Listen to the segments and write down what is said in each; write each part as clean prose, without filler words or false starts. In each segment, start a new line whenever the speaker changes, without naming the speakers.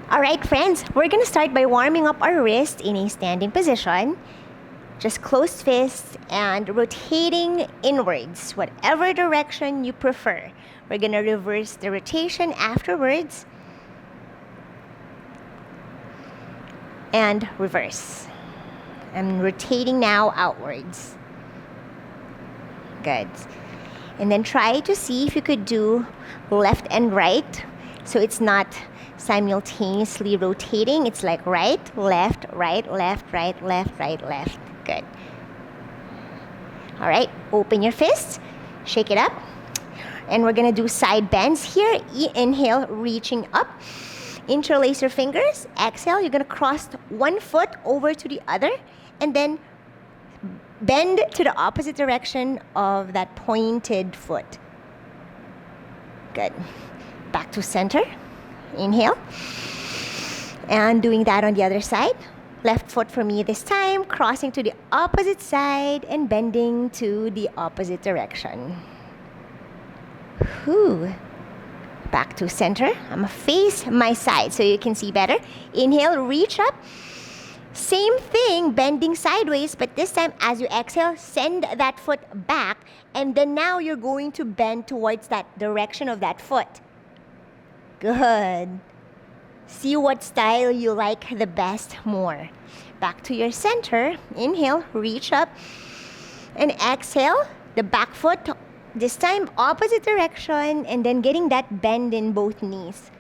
All right, friends, we're gonna start by warming up our wrist in a standing position. Just closed fists and rotating inwards, whatever direction you prefer. We're gonna reverse the rotation afterwards. And reverse. I'm rotating now outwards. Good. And then try to see if you could do left and right. So it's not simultaneously rotating. It's like right, left, right, left, right, left, right, left. Good. All right, open your fists, shake it up. And we're gonna do side bends here. Inhale, reaching up. Interlace your fingers. Exhale, you're gonna cross one foot over to the other and then bend to the opposite direction of that pointed foot. Good. Back to center. Inhale. And doing that on the other side. Left foot for me this time, crossing to the opposite side and bending to the opposite direction. Whew. Back to center. I'm gonna face my side so you can see better. Inhale, reach up. Same thing, bending sideways, but this time as you exhale, send that foot back, and then now you're going to bend towards that direction of that foot. Good. See what style you like the best more. Back to your center. Inhale, reach up, and exhale, the back foot, this time opposite direction, and then getting that bend in both knees.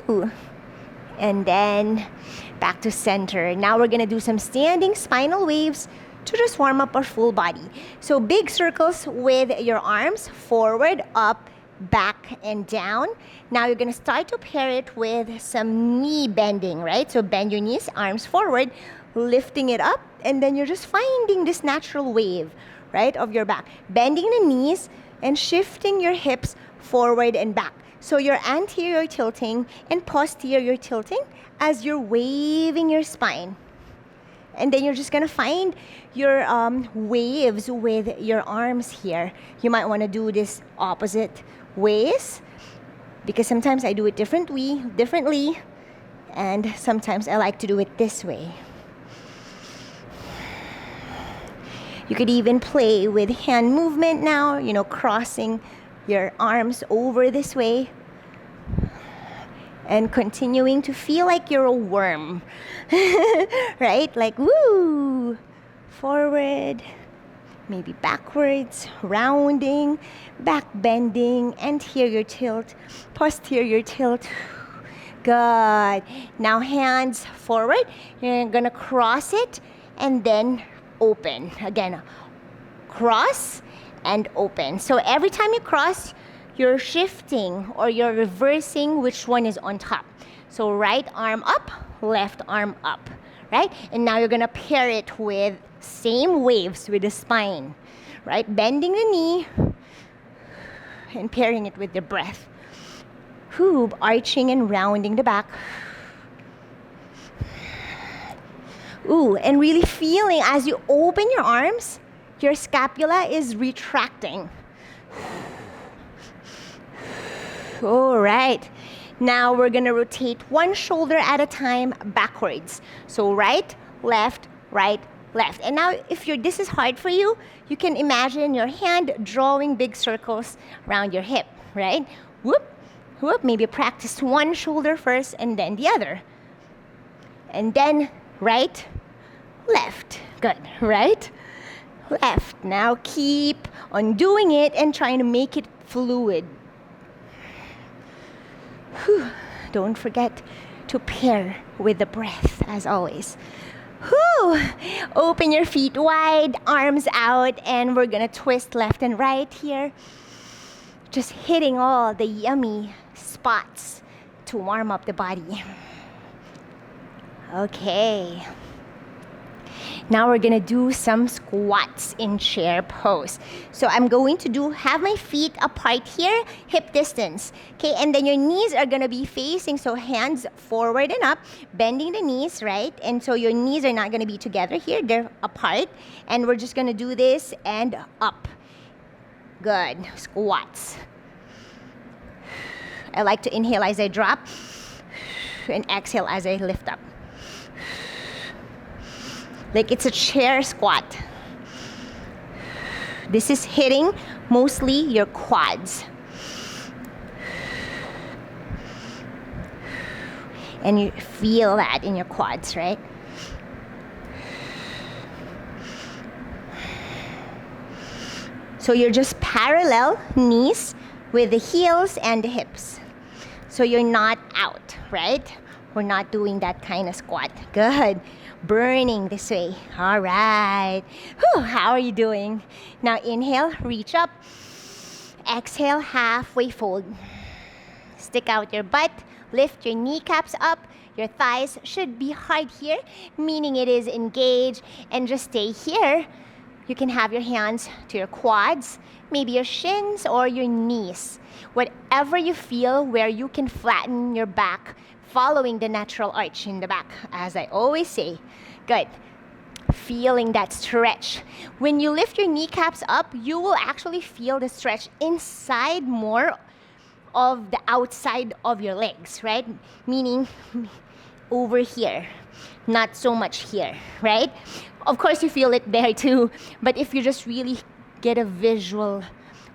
Ooh. And then back to center. Now we're gonna do some standing spinal waves to just warm up our full body. So big circles with your arms, forward, up, back, and down. Now you're gonna start to pair it with some knee bending, right? So bend your knees, arms forward, lifting it up, and then you're just finding this natural wave, right, of your back. Bending the knees and shifting your hips forward and back. So your anterior tilting and posterior tilting as you're waving your spine. And then you're just gonna find your waves with your arms here. You might wanna do this opposite ways because sometimes I do it differently, and sometimes I like to do it this way. You could even play with hand movement now, crossing your arms over this way and continuing to feel like you're a worm, right? Like, woo, forward, maybe backwards, rounding, back bending, anterior tilt, posterior tilt. Good. Now hands forward. You're gonna cross it and then open. Again, cross and open. So every time you cross, you're shifting or you're reversing which one is on top. So right arm up, left arm up, right? And now you're gonna pair it with same waves with the spine, right? Bending the knee and pairing it with the breath. Whew, arching and rounding the back. Ooh, and really feeling as you open your arms, your scapula is retracting. All right. Now we're gonna rotate one shoulder at a time backwards. So right, left, right, left. And now if this is hard for you, you can imagine your hand drawing big circles around your hip, right? Whoop, whoop. Maybe practice one shoulder first and then the other. And then right, left. Good. Right, left. Now keep on doing it and trying to make it fluid. Whew. Don't forget to pair with the breath as always. Whew. Open your feet wide, arms out, and we're gonna twist left and right here. Just hitting all the yummy spots to warm up the body. Okay. Now we're gonna do some squats in chair pose. So I'm going to have my feet apart here, hip distance. Okay, and then your knees are gonna be facing, so hands forward and up, bending the knees, right? And so your knees are not gonna be together here, they're apart. And we're just gonna do this and up. Good, squats. I like to inhale as I drop and exhale as I lift up. Like it's a chair squat. This is hitting mostly your quads. And you feel that in your quads, right? So you're just parallel knees with the heels and the hips. So you're not out, right? We're not doing that kind of squat. Good. Burning this way. All right. Whew, how are you doing? Now inhale, reach up. Exhale, halfway fold. Stick out your butt. Lift your kneecaps up. Your thighs should be hard here, meaning it is engaged. And just stay here. You can have your hands to your quads, maybe your shins or your knees. Whatever you feel where you can flatten your back, following the natural arch in the back, as I always say. Good. Feeling that stretch. When you lift your kneecaps up, you will actually feel the stretch inside more of the outside of your legs, right? Meaning over here, not so much here, right? Of course, you feel it there too, but if you just really get a visual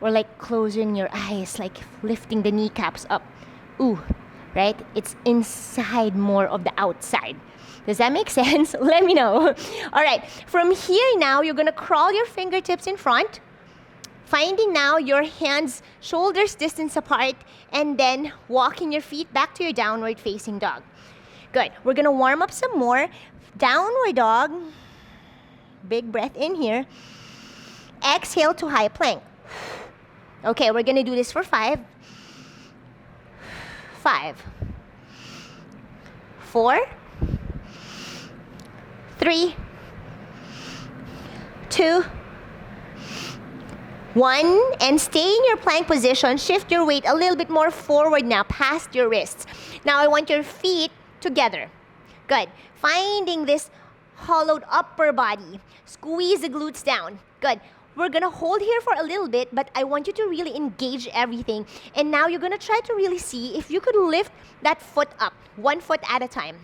or like closing your eyes, like lifting the kneecaps up, ooh, right? It's inside more of the outside. Does that make sense? Let me know. All right, from here now, you're gonna crawl your fingertips in front, finding now your hands shoulders distance apart, and then walking your feet back to your downward facing dog. Good. We're gonna warm up some more. Downward dog. Big breath in here. Exhale to high plank. Okay, we're gonna do this for 5. 5, 4, 3, 2, 1, and stay in your plank position. Shift your weight a little bit more forward now, past your wrists. Now I want your feet together. Good. Finding this hollowed upper body. Squeeze the glutes down. Good. We're gonna hold here for a little bit, but I want you to really engage everything. And now you're gonna try to really see if you could lift that foot up, 1 foot at a time.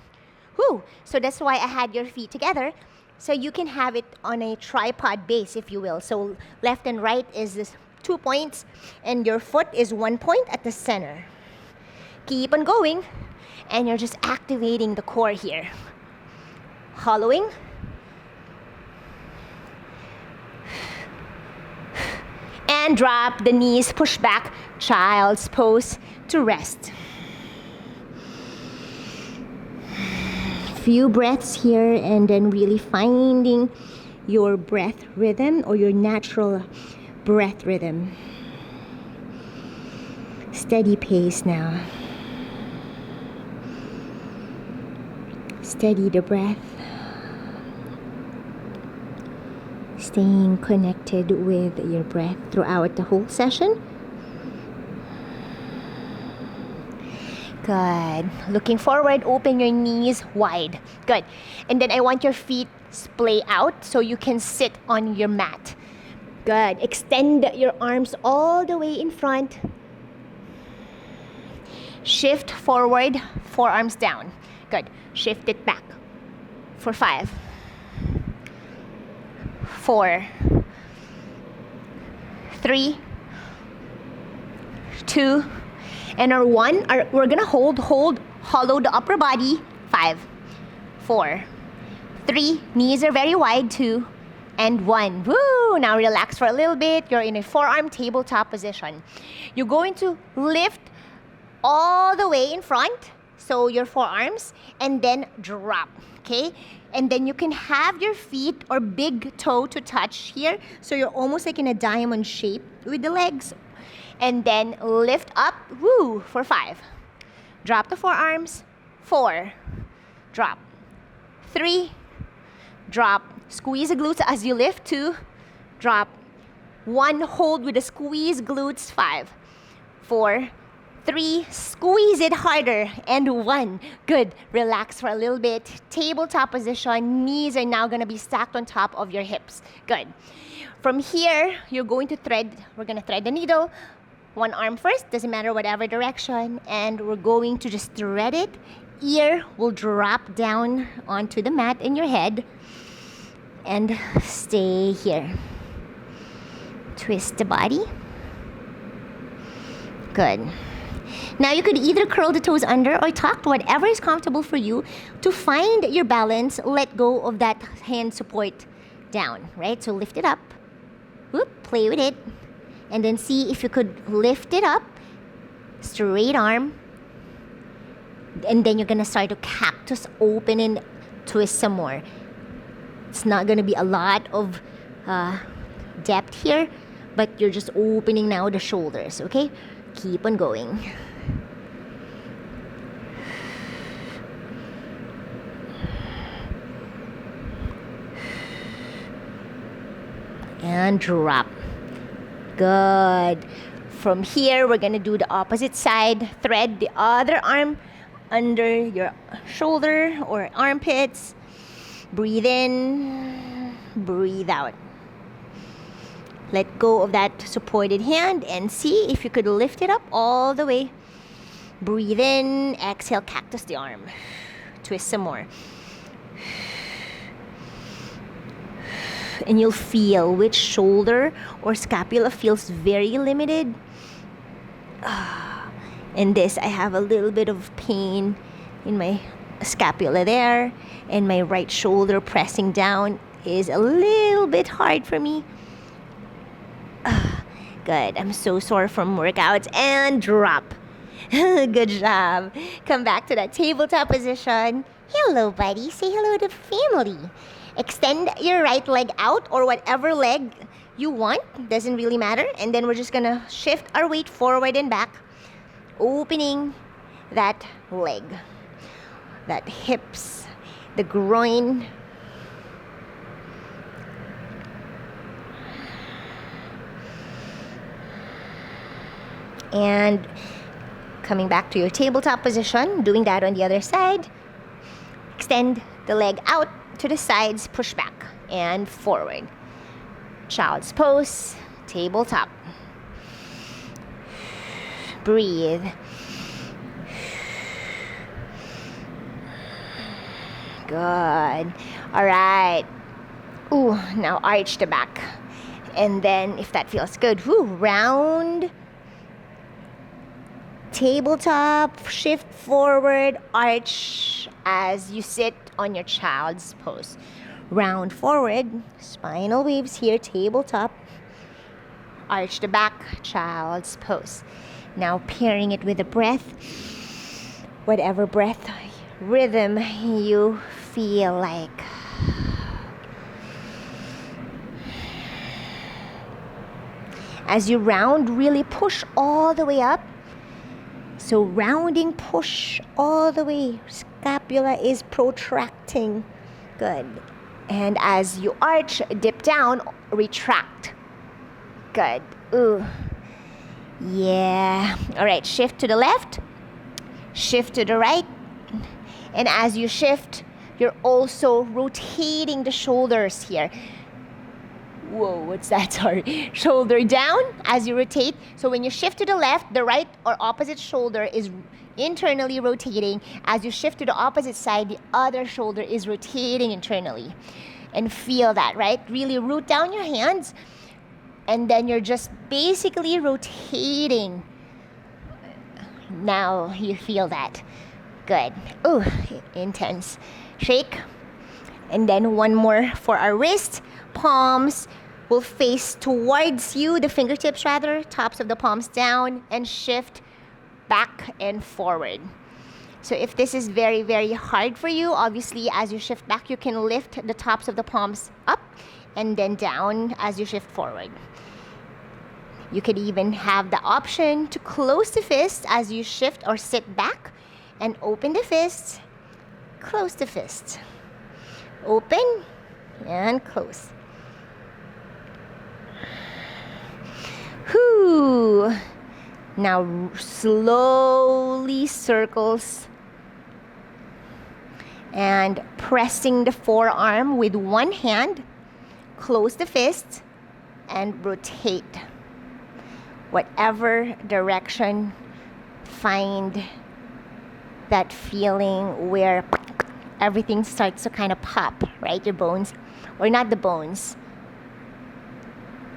Whew. So that's why I had your feet together. So you can have it on a tripod base, if you will. So left and right is this 2 points, and your foot is 1 point at the center. Keep on going, and you're just activating the core here. Hollowing. And drop the knees, push back, child's pose to rest. Few breaths here, and then really finding your breath rhythm or your natural breath rhythm. Steady pace now. Steady the breath. Staying connected with your breath throughout the whole session. Good. Looking forward, open your knees wide. Good. And then I want your feet splay out so you can sit on your mat. Good. Extend your arms all the way in front. Shift forward, forearms down. Good. Shift it back for 5, 4, 3, 2, and our 1, we're gonna hold, hollow the upper body. 5, 4, 3, knees are very wide. 2, and 1. Woo! Now relax for a little bit. You're in a forearm tabletop position. You're going to lift all the way in front, so your forearms, and then drop, okay? And then you can have your feet or big toe to touch here, so you're almost like in a diamond shape with the legs. And then lift up, woo, for 5. Drop the forearms. 4, drop. 3, drop. Squeeze the glutes as you lift. 2, drop. 1, hold with the squeeze glutes. 5, 4, 3, squeeze it harder, and 1. Good. Relax for a little bit. Tabletop position. Knees are now gonna be stacked on top of your hips. Good. From here, you're going to we're gonna thread the needle, one arm first, doesn't matter whatever direction, and we're going to just thread it. Ear will drop down onto the mat in your head and stay here. Twist the body. Good. Now you could either curl the toes under or tuck, whatever is comfortable for you. To find your balance, let go of that hand support down, right? So lift it up. Whoop, play with it. And then see if you could lift it up. Straight arm. And then you're going to start to cactus open and twist some more. It's not going to be a lot of depth here, but you're just opening now the shoulders, okay? Keep on going. And drop. Good. From here, we're going to do the opposite side. Thread the other arm under your shoulder or armpits. Breathe in, breathe out. Let go of that supported hand and see if you could lift it up all the way. Breathe in, exhale, cactus the arm. Twist some more. And you'll feel which shoulder or scapula feels very limited. And this, I have a little bit of pain in my scapula there, and my right shoulder pressing down is a little bit hard for me. Good. I'm so sore from workouts. And drop. Good job. Come back to that tabletop position. Hello, buddy. Say hello to family. Extend your right leg out, or whatever leg you want. Doesn't really matter. And then we're just going to shift our weight forward and back, opening that leg, that hips, the groin. And coming back to your tabletop position, doing that on the other side. Extend the leg out to the sides, push back and forward. Child's pose, tabletop. Breathe. Good. All right. Ooh, now arch the back. And then if that feels good, round. Tabletop, shift forward, arch as you sit on your child's pose. Round forward, spinal waves here, tabletop. Arch the back, child's pose. Now pairing it with the breath, whatever breath rhythm you feel like. As you round, really push all the way up. So rounding, push all the way. Scapula is protracting. Good. And as you arch, dip down, retract. Good. Ooh. Yeah. All right, shift to the left. Shift to the right. And as you shift, you're also rotating the shoulders here. Whoa, what's that? Sorry. Shoulder down as you rotate. So when you shift to the left, the right or opposite shoulder is internally rotating. As you shift to the opposite side, the other shoulder is rotating internally. And feel that, right? Really root down your hands. And then you're just basically rotating. Now you feel that. Good. Ooh, intense. Shake. And then one more for our wrist. Palms will face towards you, the fingertips rather, tops of the palms down, and shift back and forward. So if this is very, very hard for you, obviously as you shift back, you can lift the tops of the palms up and then down as you shift forward. You could even have the option to close the fist as you shift or sit back and open the fist, close the fist. Open and close. Whew. Now slowly circles and pressing the forearm with one hand, close the fist and rotate. Whatever direction, find that feeling where everything starts to kind of pop, right? Your bones, or not the bones.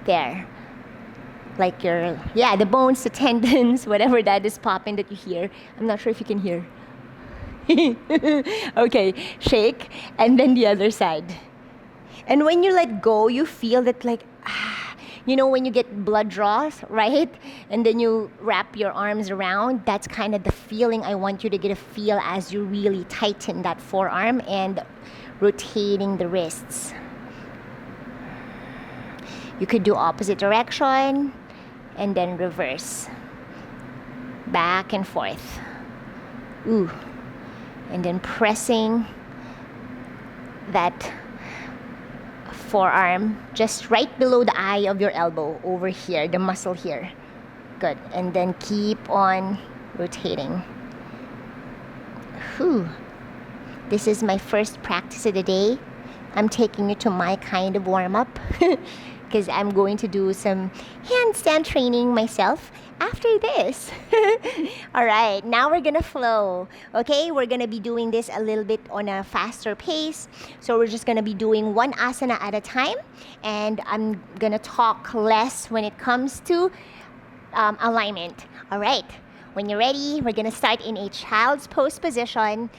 There. Like the bones, the tendons, whatever that is popping that you hear. I'm not sure if you can hear. Okay, shake, and then the other side. And when you let go, you feel that when you get blood draws, right? And then you wrap your arms around, that's kind of the feeling I want you to get a feel as you really tighten that forearm and rotating the wrists. You could do opposite direction and then reverse. Back and forth. Ooh. And then pressing that forearm just right below the eye of your elbow over here, the muscle here. Good. And then keep on rotating. Whew. This is my first practice of the day. I'm taking you to my kind of warm-up because I'm going to do some handstand training myself after this. All right, now we're gonna flow. Okay, we're gonna be doing this a little bit on a faster pace. So we're just gonna be doing one asana at a time, and I'm gonna talk less when it comes to alignment. All right, when you're ready, we're gonna start in a child's pose position.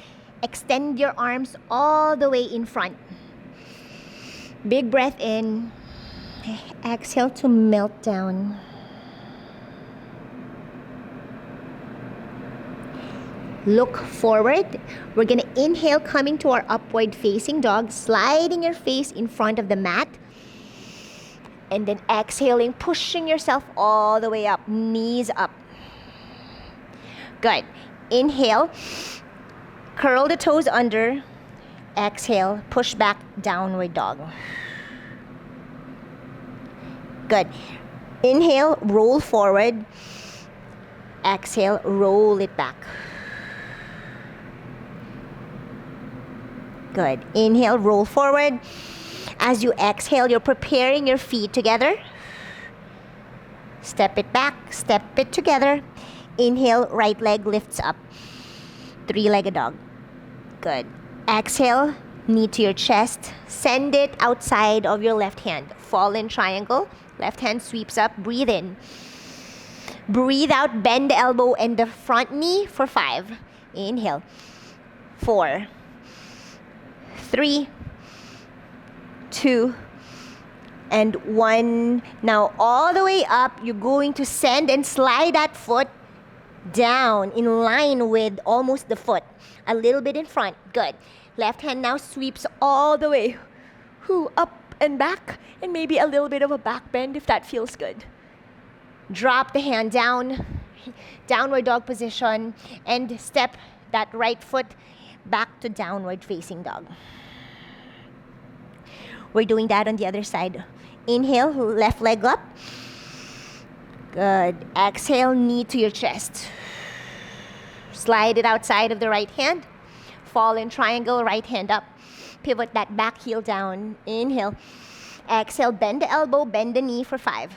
Extend your arms all the way in front. Big breath in. Exhale to melt down. Look forward. We're going to inhale, coming to our upward facing dog, sliding your face in front of the mat. And then exhaling, pushing yourself all the way up, knees up. Good. Inhale, curl the toes under. Exhale, push back, downward dog. Good. Inhale, roll forward. Exhale, roll it back. Good. Inhale, roll forward. As you exhale, you're preparing your feet together. Step it back, step it together. Inhale, right leg lifts up. Three-legged dog. Good. Exhale, knee to your chest. Send it outside of your left hand. Fall in triangle. Left hand sweeps up. Breathe in. Breathe out. Bend the elbow and the front knee for 5. Inhale. 4, 3, 2, and 1. Now all the way up, you're going to send and slide that foot down in line with almost the foot. A little bit in front. Good. Left hand now sweeps all the way up and back, and maybe a little bit of a back bend if that feels good. Drop the hand down, downward dog position, and step that right foot back to downward facing dog. We're doing that on the other side. Inhale, left leg up. Good. Exhale, knee to your chest. Slide it outside of the right hand. Fall in triangle, right hand up. Pivot that back heel down. Inhale. Exhale, bend the elbow, bend the knee for 5,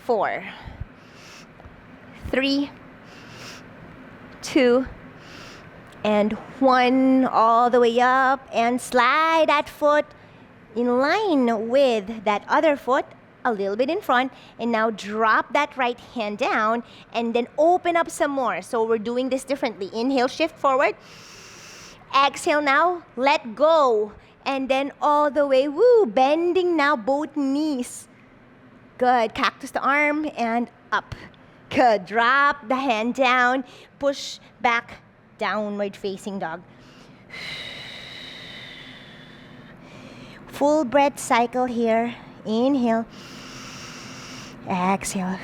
4, 3, 2, and 1. All the way up, and slide that foot in line with that other foot, a little bit in front, and now drop that right hand down and then open up some more. So we're doing this differently. Inhale, shift forward. Exhale now, let go, and then all the way, bending now both knees. Good. Cactus the arm and up. Good. Drop the hand down, push back, downward facing dog. Full breath cycle here. Inhale. Exhale.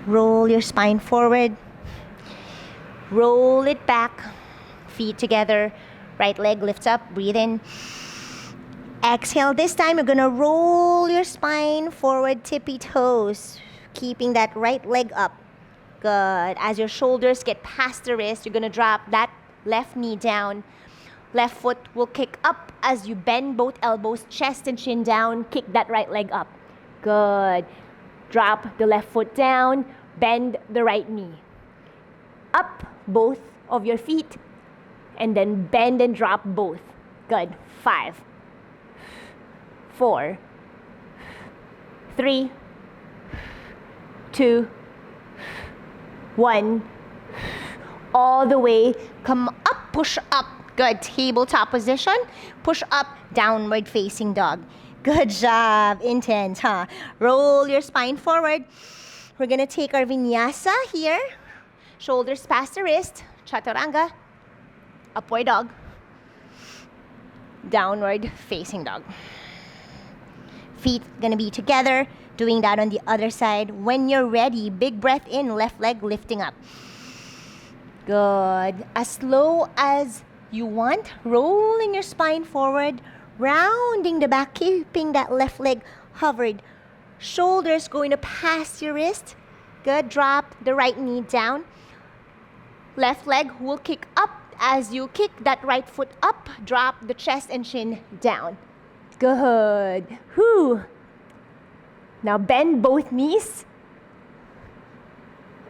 Roll your spine forward. Roll it back. Feet together. Right leg lifts up. Breathe in. Exhale. This time you're going to roll your spine forward, tippy toes. Keeping that right leg up. Good. As your shoulders get past the wrist, you're going to drop that left knee down. Left foot will kick up as you bend both elbows, chest and chin down. Kick that right leg up. Good. Drop the left foot down, bend the right knee. Up both of your feet, and then bend and drop both. Good. 5, 4, 3, 2, 1. All the way. Come up, push up. Good. Tabletop position. Push up, downward facing dog. Good job. Intense, huh? Roll your spine forward. We're gonna take our vinyasa here. Shoulders past the wrist. Chaturanga. Upward dog. Downward facing dog. Feet gonna be together. Doing that on the other side. When you're ready, big breath in, left leg lifting up. Good. As slow as you want, rolling your spine forward, rounding the back, keeping that left leg hovered. Shoulders going to pass your wrist. Good. Drop the right knee down. Left leg will kick up. As you kick that right foot up, drop the chest and chin down. Good. Whew. Now bend both knees.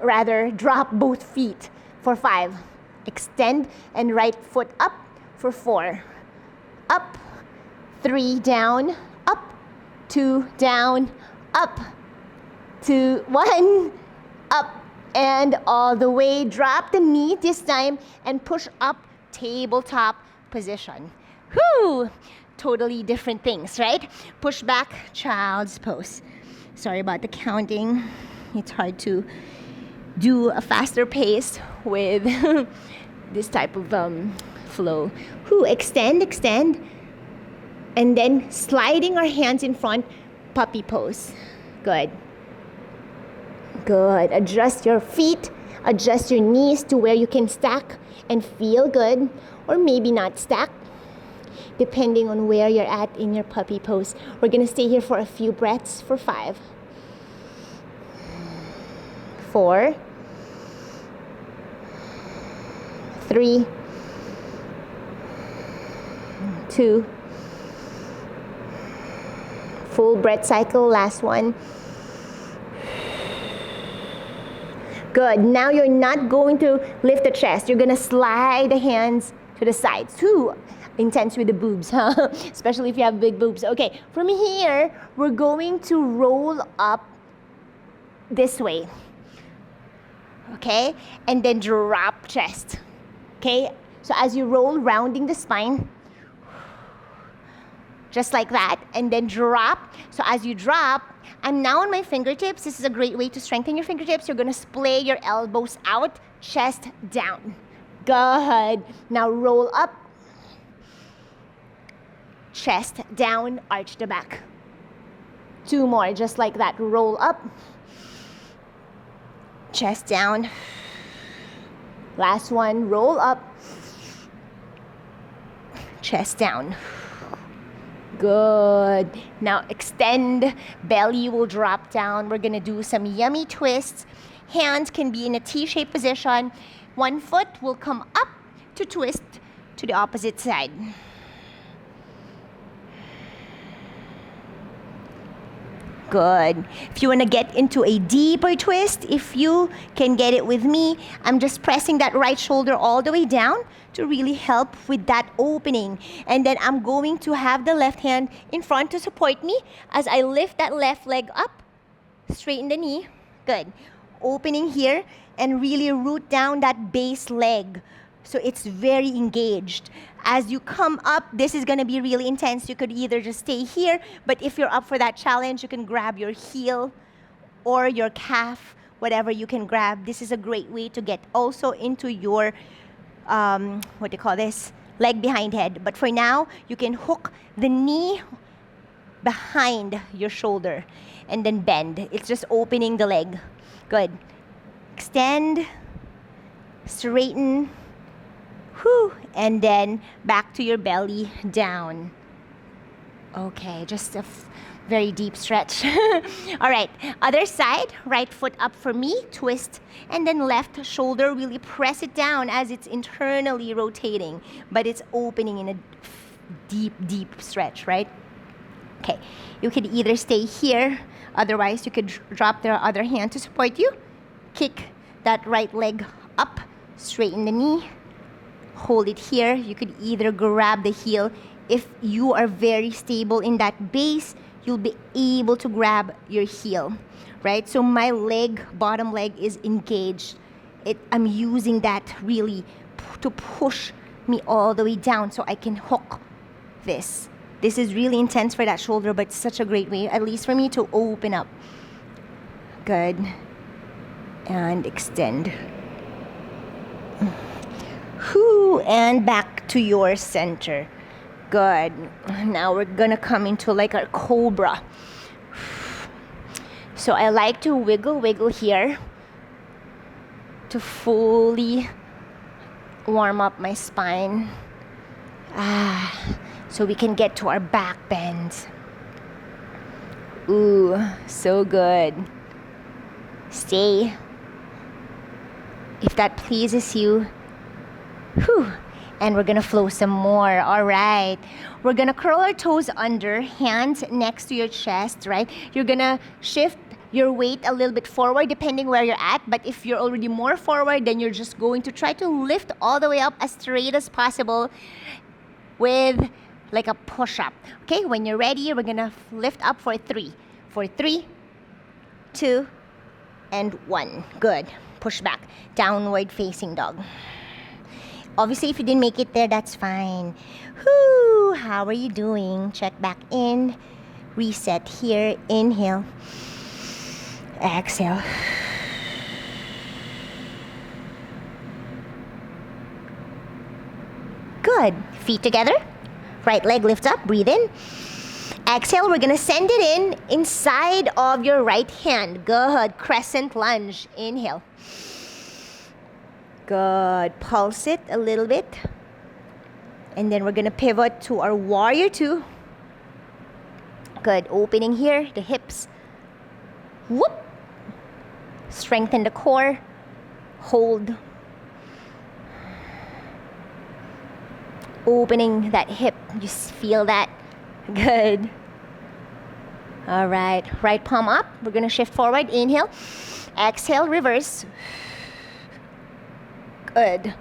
Rather, drop both feet for 5. Extend and right foot up for 4. Up, 3, down, up, 2, down, up, 2, 1, up, and all the way. Drop the knee this time and push up, tabletop position. Whew! Totally different things, right? Push back, child's pose. Sorry about the counting. It's hard to do a faster pace with this type of flow. Whew, extend, and then sliding our hands in front, puppy pose. Good. Good. Adjust your feet, adjust your knees to where you can stack and feel good, or maybe not stack, depending on where you're at in your puppy pose. We're gonna stay here for a few breaths for 5, 4, 3, 2, full breath cycle, last one. Good. Now you're not going to lift the chest. You're gonna slide the hands to the sides. Too intense with the boobs, huh? Especially if you have big boobs. Okay, from here, we're going to roll up this way. Okay? And then drop chest. Okay? So as you roll, rounding the spine, just like that, and then drop. So as you drop, I'm now on my fingertips. This is a great way to strengthen your fingertips. You're gonna splay your elbows out, chest down. Good. Now roll up, chest down, arch the back. 2 more, just like that. Roll up, chest down. Last one, roll up, chest down. Good. Now extend, belly will drop down. We're gonna do some yummy twists. Hands can be in a T-shaped position. One foot will come up to twist to the opposite side. Good. If you want to get into a deeper twist, if you can get it with me, I'm just pressing that right shoulder all the way down to really help with that opening. And then I'm going to have the left hand in front to support me as I lift that left leg up, straighten the knee. Good. Opening here and really root down that base leg. So it's very engaged. As you come up, this is gonna be really intense. You could either just stay here, but if you're up for that challenge, you can grab your heel or your calf, whatever you can grab. This is a great way to get also into your, what do you call this? Leg behind head. But for now, you can hook the knee behind your shoulder and then bend. It's just opening the leg. Good. Extend, straighten, whew, and then back to your belly, down. Okay, just a very deep stretch. All right, other side, right foot up for me, twist, and then left shoulder, really press it down as it's internally rotating, but it's opening in a deep, deep stretch, right? Okay, you could either stay here, otherwise you could drop the other hand to support you. Kick that right leg up, straighten the knee, hold it here. You could either grab the heel. If you are very stable in that base, you'll be able to grab your heel, right? So my leg, bottom leg is engaged. I'm using that really to push me all the way down so I can hook this. This is really intense for that shoulder, but such a great way, at least for me, to open up. Good. And extend. Whew, and back to your center. Good. Now we're gonna come into like our Cobra. So I like to wiggle here to fully warm up my spine. So we can get to our back bends. Ooh, so good. Stay. If that pleases you. Whew. And we're gonna flow some more. All right. We're gonna curl our toes under, hands next to your chest, right? You're gonna shift your weight a little bit forward depending where you're at. But if you're already more forward, then you're just going to try to lift all the way up as straight as possible with like a push-up. Okay, when you're ready, we're gonna lift up for 3. For 3, 2, and 1. Good. Push back. Downward facing dog. Obviously, if you didn't make it there, that's fine. Whoo! How are you doing? Check back in. Reset here. Inhale. Exhale. Good. Feet together. Right leg lifts up. Breathe in. Exhale. We're going to send it in inside of your right hand. Good. Crescent lunge. Inhale. Good. Pulse it a little bit. And then we're going to pivot to our warrior 2. Good. Opening here, the hips. Whoop. Strengthen the core. Hold. Opening that hip. You feel that? Good. All right. Right palm up. We're going to shift forward. Inhale. Exhale. Reverse. Good.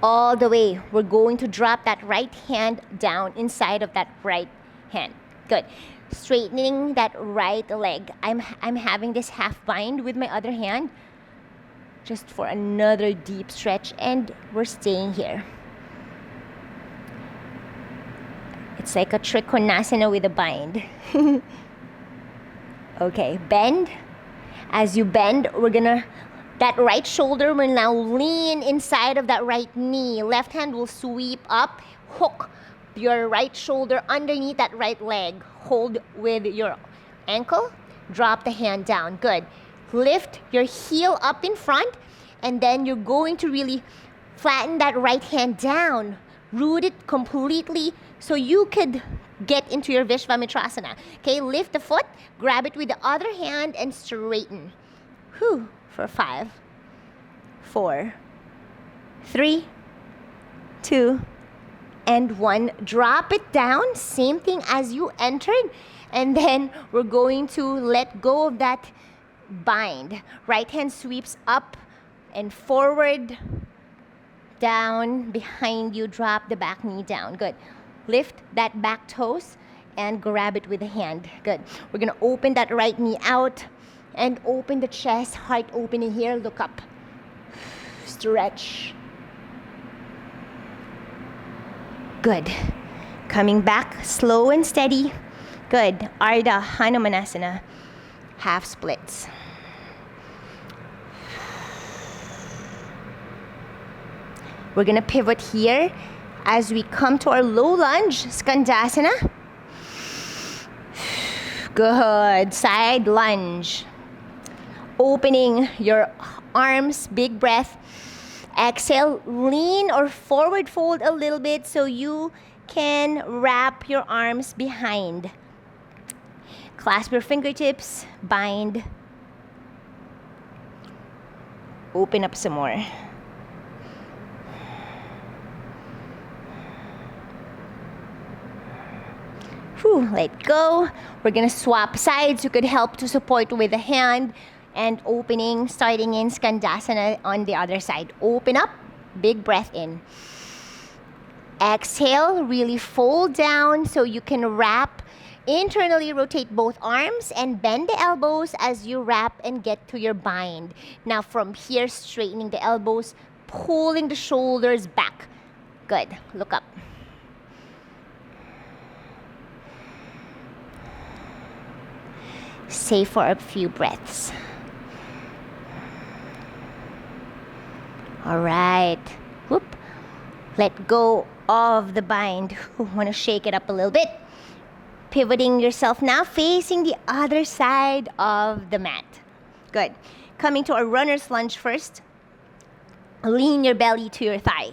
All the way. We're going to drop that right hand down inside of that right hand. Good. Straightening that right leg. I'm having this half bind with my other hand just for another deep stretch, and we're staying here. It's like a trikonasana with a bind. Okay, bend. As you bend, that right shoulder will now lean inside of that right knee. Left hand will sweep up, hook your right shoulder underneath that right leg. Hold with your ankle, drop the hand down. Good. Lift your heel up in front, and then you're going to really flatten that right hand down. Root it completely so you could get into your Visvamitrasana. Okay, lift the foot, grab it with the other hand, and straighten. Whew. For 5, 4, 3, 2, and 1. Drop it down. Same thing as you entered. And then we're going to let go of that bind. Right hand sweeps up and forward, down, behind you. Drop the back knee down. Good. Lift that back toes and grab it with the hand. Good. We're going to open that right knee out. And open the chest, heart opening here, look up. Stretch. Good. Coming back, slow and steady. Good. Ardha Hanumanasana, half splits. We're gonna pivot here as we come to our low lunge, Skandasana. Good. Side lunge. Opening your arms, big breath. Exhale, lean or forward fold a little bit so you can wrap your arms behind. Clasp your fingertips, bind. Open up some more. Whew, let go. We're gonna swap sides. You could help to support with a hand and opening, starting in Skandasana on the other side. Open up, big breath in. Exhale, really fold down so you can wrap. Internally rotate both arms and bend the elbows as you wrap and get to your bind. Now from here, straightening the elbows, pulling the shoulders back. Good, look up. Stay for a few breaths. All right. Whoop. Let go of the bind. Want to shake it up a little bit. Pivoting yourself now, facing the other side of the mat. Good. Coming to a runner's lunge first. Lean your belly to your thigh.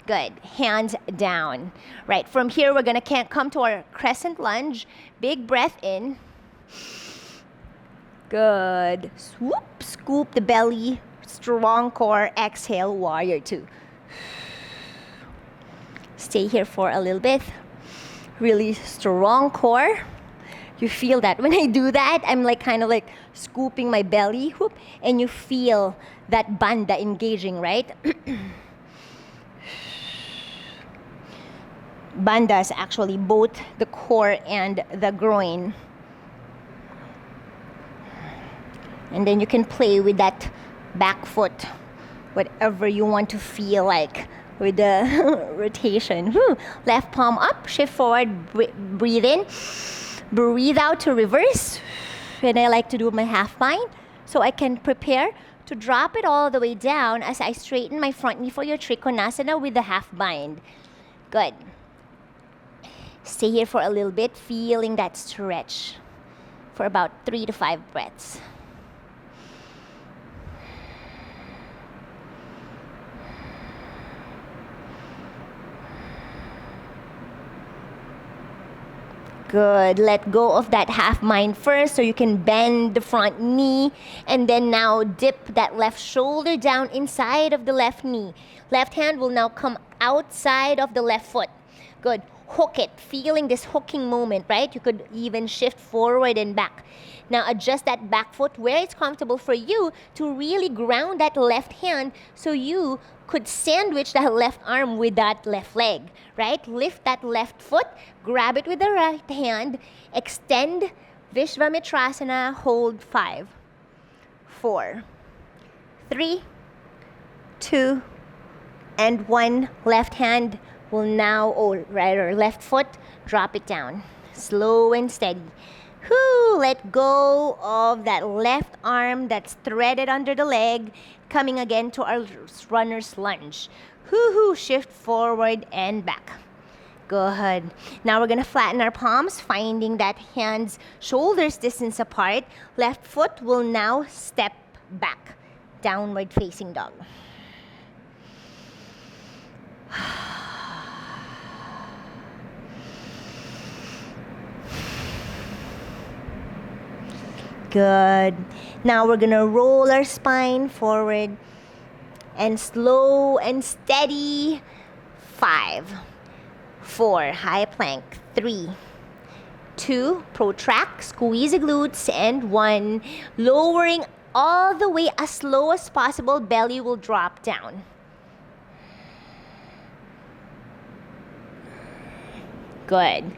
Good. Hands down. Right. From here, we're going to come to our crescent lunge. Big breath in. Good. Swoop, scoop the belly, strong core. Exhale, warrior two. Stay here for a little bit. Really strong core. You feel that when I do that, I'm like kind of like scooping my belly, whoop, and you feel that bandha engaging, right? Bandha is actually both the core and the groin. And then you can play with that back foot, whatever you want to feel like with the rotation. Whew. Left palm up, shift forward, breathe in. Breathe out to reverse. And I like to do my half bind so I can prepare to drop it all the way down as I straighten my front knee for your Trikonasana with the half bind. Good. Stay here for a little bit, feeling that stretch for about 3 to 5 breaths. Good. Let go of that half bind first so you can bend the front knee and then now dip that left shoulder down inside of the left knee. Left hand will now come outside of the left foot. Good. Hook it, feeling this hooking moment, right? You could even shift forward and back. Now adjust that back foot where it's comfortable for you to really ground that left hand so you could sandwich that left arm with that left leg, right? Lift that left foot, grab it with the right hand, extend Visvamitrasana, hold 5, 4, 3, 2, and 1. Left hand will now, left foot, drop it down. Slow and steady. Whew, let go of that left arm that's threaded under the leg. Coming again to our runner's lunge. Whoo, shift forward and back. Good. Now we're gonna flatten our palms, finding that hands, shoulders distance apart. Left foot will now step back. Downward facing dog. Good. Now we're gonna roll our spine forward and slow and steady. 5, 4, high plank. 3, 2, protract, squeeze the glutes, and 1. Lowering all the way as slow as possible, belly will drop down. Good.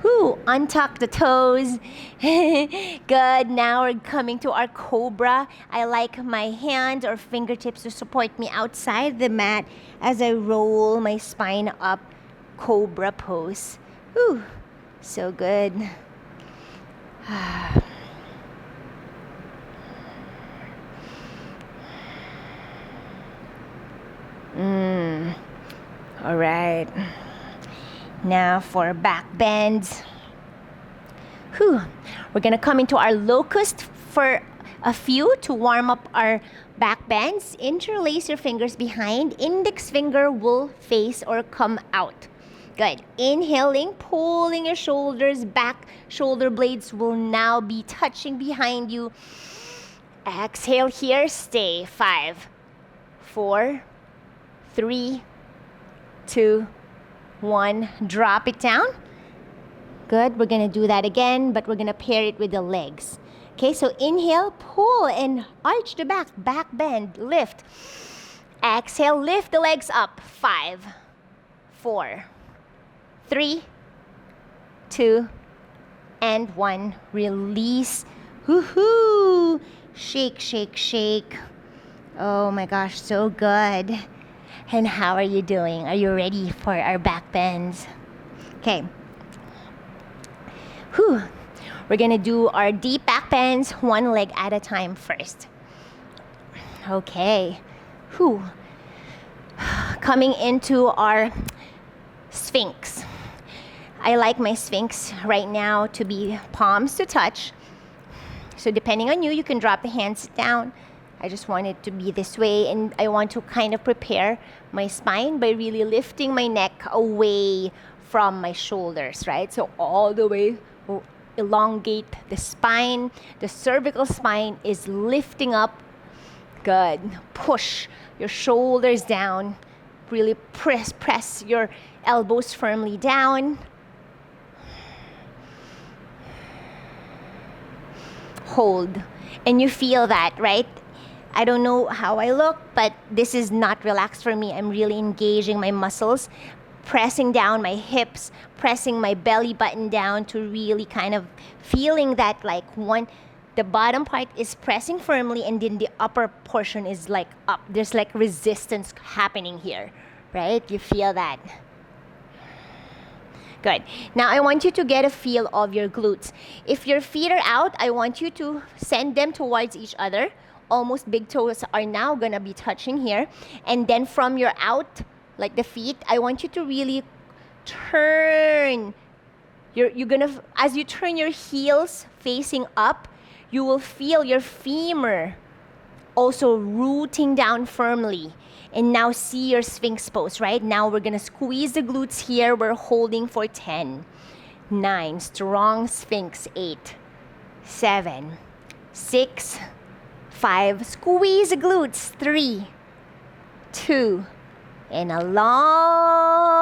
Whew, untuck the toes. Good. Now we're coming to our Cobra. I like my hands or fingertips to support me outside the mat as I roll my spine up. Cobra pose. Whew, so good. All right. Now for back bends. Whew. We're gonna come into our locust for a few to warm up our back bends. Interlace your fingers behind. Index finger will face or come out. Good. Inhaling, pulling your shoulders back. Shoulder blades will now be touching behind you. Exhale here. Stay. 5, 4, 3, 2, 1. Drop it down. Good. We're going to do that again, but we're going to pair it with the legs. Okay, so inhale, pull and arch the back, back bend, lift. Exhale, lift the legs up. 5, 4, 3, 2, and 1. Release. Woohoo! Shake, shake, shake. Oh my gosh, so good. And how are you doing? Are you ready for our back bends? Okay. Whew. We're gonna do our deep back bends, one leg at a time first. Okay. Whew. Coming into our sphinx. I like my sphinx right now to be palms to touch. So depending on you, you can drop the hands down. I just want it to be this way, and I want to kind of prepare my spine by really lifting my neck away from my shoulders, right? So all the way, elongate the spine. The cervical spine is lifting up. Good. Push your shoulders down. Really press your elbows firmly down. Hold. And you feel that, right? I don't know how I look, but this is not relaxed for me. I'm really engaging my muscles, pressing down my hips, pressing my belly button down to really kind of feeling that like the bottom part is pressing firmly and then the upper portion is like up. There's like resistance happening here, right? You feel that. Good. Now I want you to get a feel of your glutes. If your feet are out, I want you to send them towards each other. Almost big toes are now gonna be touching here. And then from your out, like the feet, I want you to really turn. You're gonna, as you turn your heels facing up, you will feel your femur also rooting down firmly. And now see your sphinx pose, right? Now we're gonna squeeze the glutes here. We're holding for 10, 9, strong sphinx, 8, 7, 6, 5, squeeze the glutes, 3, 2, and a long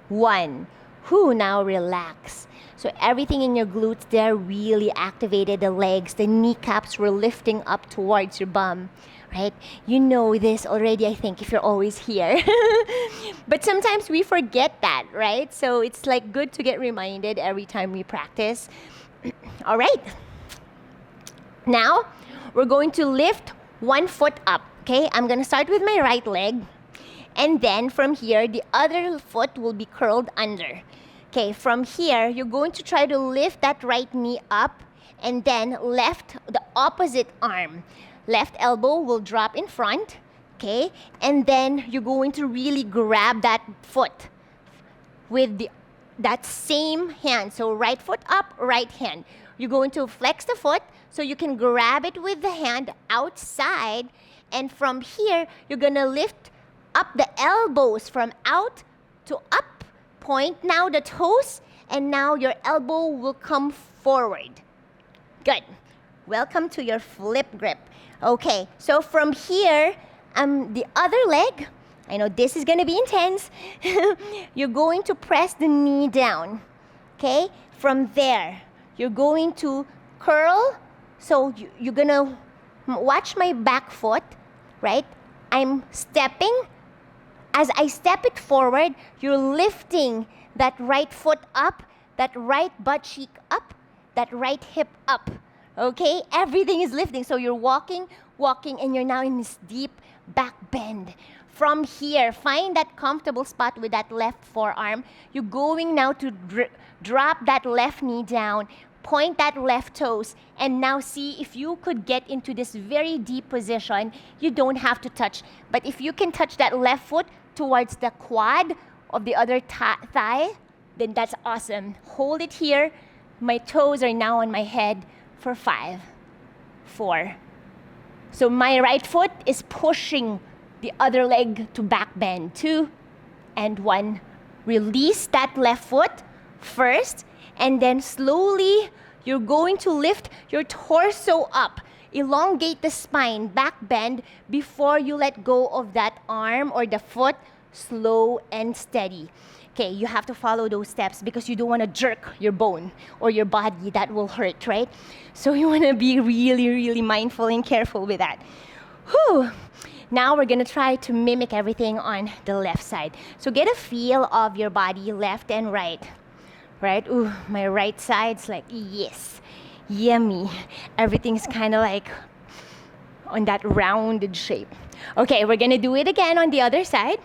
1. Whew, now relax. So everything in your glutes there really activated. The legs, the kneecaps were lifting up towards your bum, right? You know this already, I think, if you're always here. But sometimes we forget that, right? So it's like good to get reminded every time we practice. All right. Now, we're going to lift one foot up, okay? I'm gonna start with my right leg. And then from here, the other foot will be curled under. Okay, from here, you're going to try to lift that right knee up and then left, the opposite arm. Left elbow will drop in front, okay? And then you're going to really grab that foot with that same hand. So right foot up, right hand. You're going to flex the foot so you can grab it with the hand outside. And from here, you're gonna lift up the elbows from out to up. Point now the toes, and now your elbow will come forward. Good. Welcome to your flip grip. Okay, so from here, the other leg, I know this is gonna be intense. You're going to press the knee down, okay? From there, you're going to curl. So you're gonna watch my back foot, right? I'm stepping. As I step it forward, you're lifting that right foot up, that right butt cheek up, that right hip up, okay? Everything is lifting. So you're walking, and you're now in this deep back bend. From here, find that comfortable spot with that left forearm. You're going now to drop that left knee down, point that left toes, and now see if you could get into this very deep position. You don't have to touch, but if you can touch that left foot towards the quad of the other thigh, then that's awesome. Hold it here. My toes are now on my head for 5, 4. So my right foot is pushing the other leg to back bend. 2 and 1. Release that left foot first, and then slowly you're going to lift your torso up. Elongate the spine, back bend before you let go of that arm or the foot. Slow and steady. Okay, you have to follow those steps because you don't want to jerk your bone or your body. That will hurt, right? So you want to be really, really mindful and careful with that. Whew. Now we're gonna try to mimic everything on the left side. So get a feel of your body, left and right. Right? Ooh, my right side's like, yes, yummy. Everything's kind of like on that rounded shape. Okay, we're gonna do it again on the other side.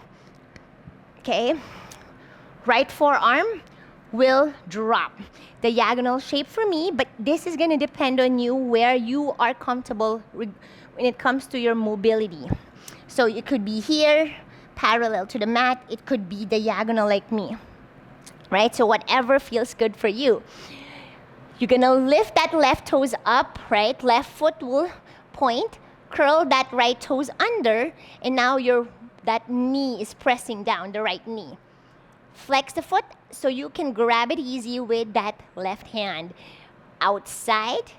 Okay, right forearm will drop. Diagonal shape for me, but this is gonna depend on you where you are comfortable when it comes to your mobility. So it could be here, parallel to the mat. It could be diagonal like me, right? So whatever feels good for you. You're gonna lift that left toes up, right? Left foot will point, curl that right toes under, and now that knee is pressing down, the right knee. Flex the foot so you can grab it easy with that left hand. Outside,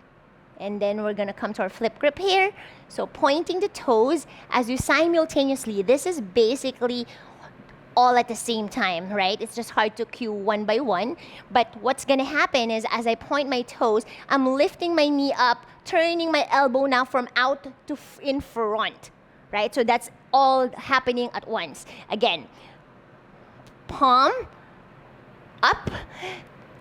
and then we're gonna come to our flip grip here. So pointing the toes as you simultaneously, this is basically all at the same time, right? It's just hard to cue one by one. But what's gonna happen is as I point my toes, I'm lifting my knee up, turning my elbow now from out to in front, right? So that's all happening at once. Again, palm up,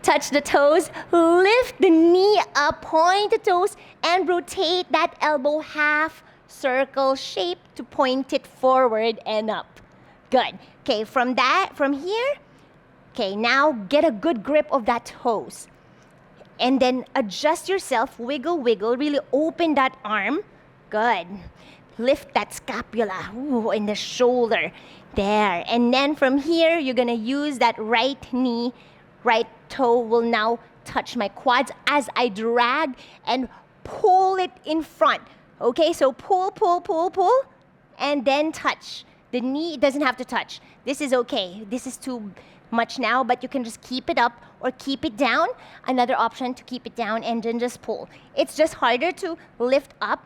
touch the toes, lift the knee up, point the toes, and rotate that elbow half circle shape to point it forward and up. Good. Okay, from here, okay, now get a good grip of that toes. And then adjust yourself, wiggle, wiggle, really open that arm. Good. Lift that scapula, ooh, and the shoulder. There. And then from here, you're gonna use that right knee, right toe will now touch my quads as I drag and pull it in front. Okay, so pull, pull, pull, pull, and then touch. The knee doesn't have to touch. This is okay. This is too much now, but you can just keep it up or keep it down. Another option to keep it down and then just pull. It's just harder to lift up,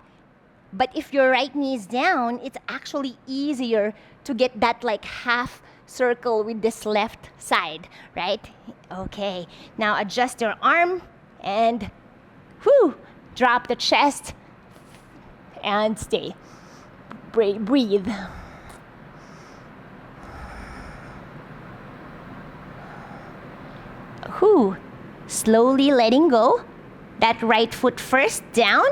but if your right knee is down, it's actually easier to get that like half circle with this left side, right? Okay, now adjust your arm and drop the chest and stay. Breathe. Slowly letting go. That right foot first down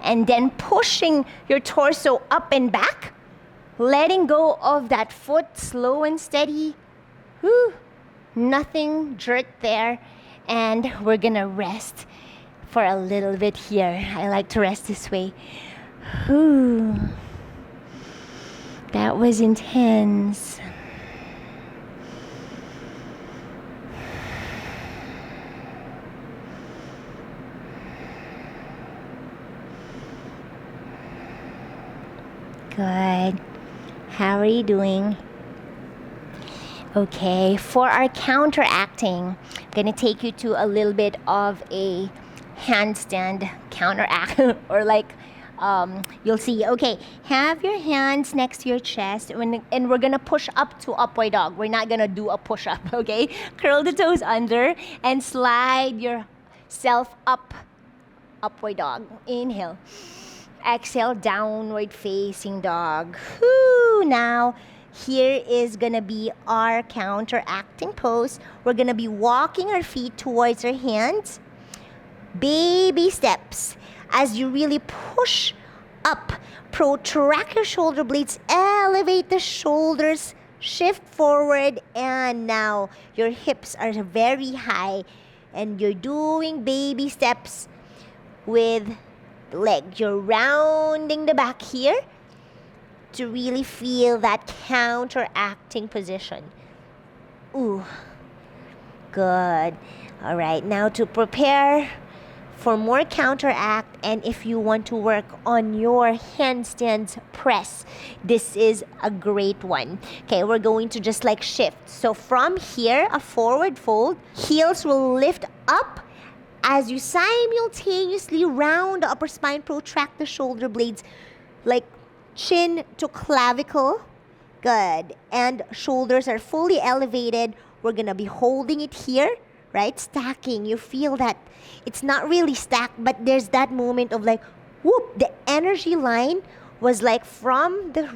and then pushing your torso up and back. Letting go of that foot, slow and steady. Nothing jerked there. And we're gonna rest for a little bit here. I like to rest this way. That was intense. Good. How are you doing? Okay, for our counteracting, I'm gonna take you to a little bit of a handstand counteract, or like you'll see. Okay, have your hands next to your chest, and we're gonna push up to upward dog. We're not gonna do a push up, okay? Curl the toes under and slide yourself up, upward dog. Inhale. Exhale, downward facing dog. Now, here is gonna be our counteracting pose. We're gonna be walking our feet towards our hands. Baby steps. As you really push up, protract your shoulder blades, elevate the shoulders, shift forward, and now your hips are very high, and you're doing baby steps with leg. You're rounding the back here to really feel that counteracting position. Good. All right, now to prepare for more counteract, and if you want to work on your handstands press, this is a great one. Okay, we're going to just like shift. So from here, a forward fold, heels will lift up as you simultaneously round the upper spine, protract the shoulder blades like chin to clavicle. Good. And shoulders are fully elevated. we're gonna be holding it here, right? Stacking. You feel that it's not really stacked, but there's that moment of like, whoop, the energy line was like from the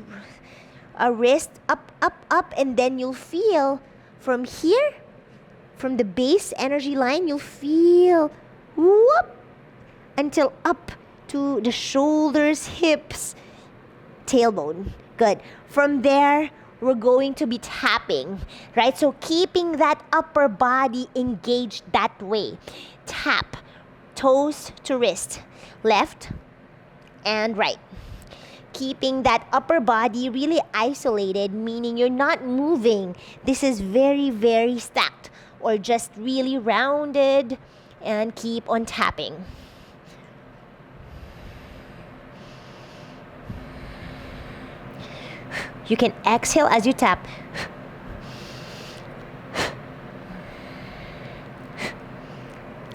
wrist up, up, up, and then you'll feel from here, from the base energy line, you'll feel whoop until up to the shoulders, hips, tailbone. Good. From there, we're going to be tapping, right? So keeping that upper body engaged that way. Tap, toes to wrist, left and right. Keeping that upper body really isolated, meaning you're not moving. This is very, very stacked, or just really rounded, and keep on tapping. You can exhale as you tap.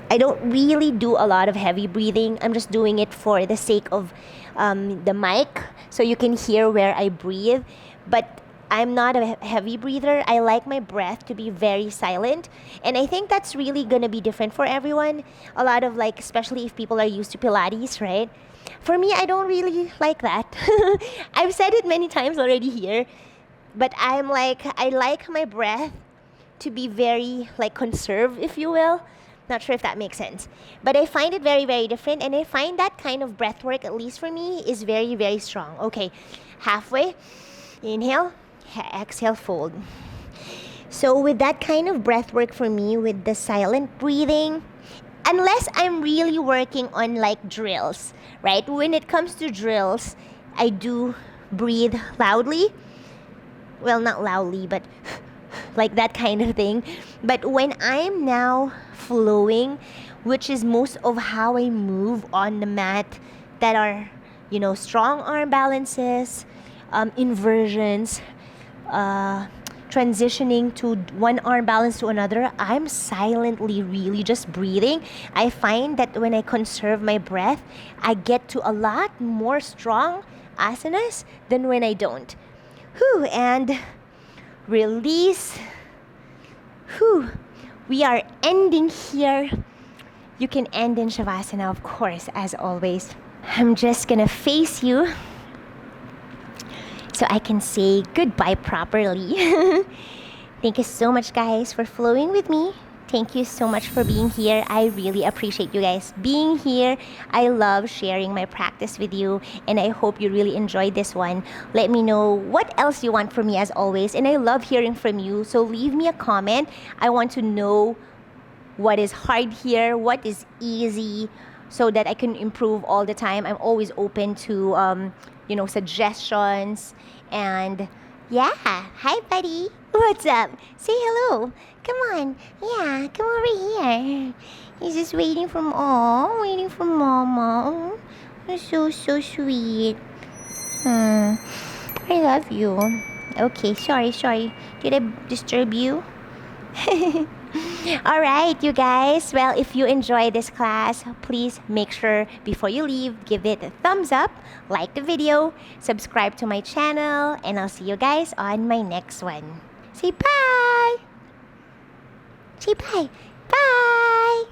I don't really do a lot of heavy breathing. I'm just doing it for the sake of the mic, so you can hear where I breathe. But I'm not a heavy breather. I like my breath to be very silent. And I think that's really going to be different for everyone. A lot of like, especially if people are used to Pilates, right? For me, I don't really like that. I've said it many times already here. But I'm like, I like my breath to be very like conserved, if you will. Not sure if that makes sense. But I find it very, very different. And I find that kind of breath work, at least for me, is very, very strong. Okay, halfway. Inhale. Exhale, fold. So with that kind of breath work for me, with the silent breathing, unless I'm really working on like drills, right? When it comes to drills, I do breathe loudly. Well, not loudly, but like that kind of thing. But when I'm now flowing, which is most of how I move on the mat, that are, you know, strong arm balances, inversions, transitioning to one arm balance to another, I'm silently really just breathing. I find that when I conserve my breath, I get to a lot more strong asanas than when I don't. Whew, and release. Whew. We are ending here. You can end in Shavasana, of course, as always. I'm just gonna face you so I can say goodbye properly. Thank you so much, guys, for flowing with me. Thank you so much for being here. I really appreciate you guys being here. I love sharing my practice with you, and I hope you really enjoyed this one. Let me know what else you want from me, as always, and I love hearing from you. So leave me a comment. I want to know what is hard here, what is easy, so that I can improve all the time. I'm always open to suggestions. And yeah, hi buddy, what's up? Say hello. Come on, yeah, come over here. He's just waiting for mama. You're so sweet. I love you. Okay, sorry. Did I disturb you? All right, you guys. Well, if you enjoy this class, please make sure before you leave, give it a thumbs up, like the video, subscribe to my channel, and I'll see you guys on my next one. Say bye. Say bye. Bye.